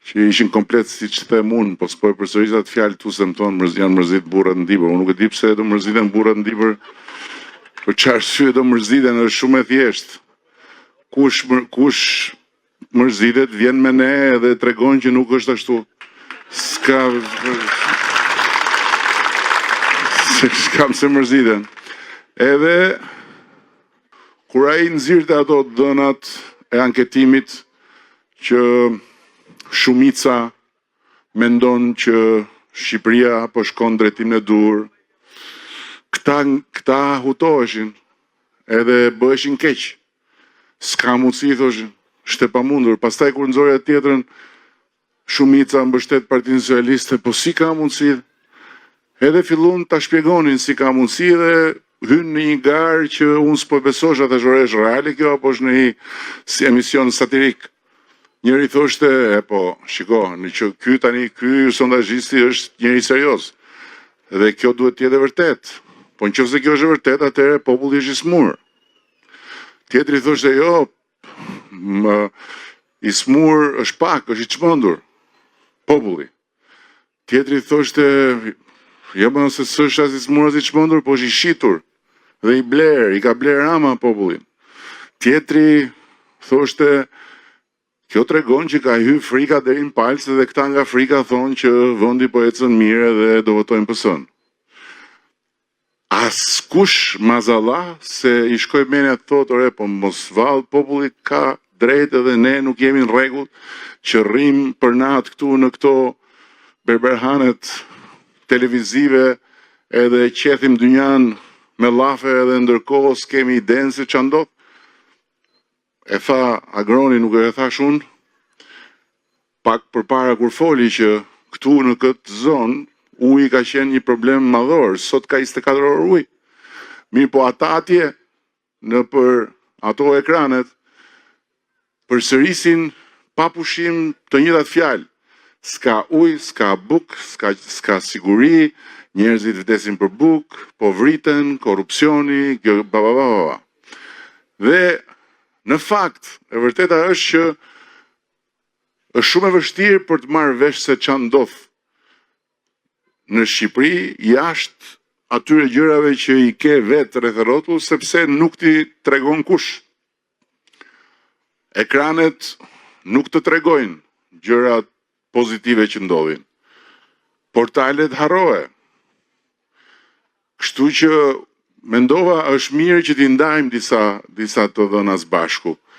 që ishin komplet si që them unë, po s'po e përsërisat fjalë tu se më thonë janë mërzit burrat në dibër. Unë nuk e di pse do mërziten burrat në dibër, për çfarë arsye do mërziten, është shumë e thjeshtë. Kush mërzitet vjen me ne edhe tregon që nuk është ashtu. S'kam se mërziten. Edhe kur ai nxirrte ato dhënat e anketimit që shumica mendon që Shqipëria po shkon drejtim në dur, këta hutoheshin edhe bëheshin keq. S'ka mundësi, thoshin, është e pamundur. Pastaj kur nxorja tjetrën, shumica mbështet Partinë Socialiste, po si ka mundësi? Edhe fillon ta shpjegonin si ka mundësi dhe hyn në një garë që unë s'po besosha, tash është reale kjo apo është në një si emision satirik. Njëri thoshte, po, shiko, në që ky sondazhisti është njëri serioz. Dhe kjo duhet të jetë e vërtet. Po nëse kjo është e vërtet, atëherë populli është i smur. Tjetri thoshte, jo, i smur është pak, është i çmendur populli. Tjetri thoshte, jo më nëse s'është as i smur as i çmendur, po është i shitur dhe i ka bler Rama popullin. Tjetri thoshte, kjo tregon që ka hyrë frika deri në palc dhe këta nga frika thonë që vendi po ecën mirë dhe do votojnë PS-n. Askush mazalla se i shkoj menja të thotë, ore, po mos vallë, populli ka drejt edhe ne nuk jemi në rregull që rrim për natë këtu në këto berberhanet televizive edhe qethim dynjan me llafe edhe ndërkohë s'kemi idenë se ç'a ndodh. E tha Agroni, nuk e thash unë, pak përpara kur foli që këtu në këtë zonë uji ka qenë një problem madhor, sot ka 24 orë ujë. Mirë, po ata atje në për ato ekranet përsërisin pa pushim të njëjtat fjalë. S'ka ujë, s'ka bukë, s'ka siguri, njerëzit vdesin për bukë, po vriten, korrupsioni, ba. Dhe në fakt, e vërteta është që është shumë e vështirë për të marrë vesh se ç'a ndodh në Shqipëri jashtë atyre gjërave që i ke vetë rreth rrotull, sepse nuk ti tregon kush. Ekranet nuk të tregojnë gjërat pozitive që ndodhin. Portalet harrohe. Kështu që mendova është mirë që t'i ndajmë disa të dhëna së bashku.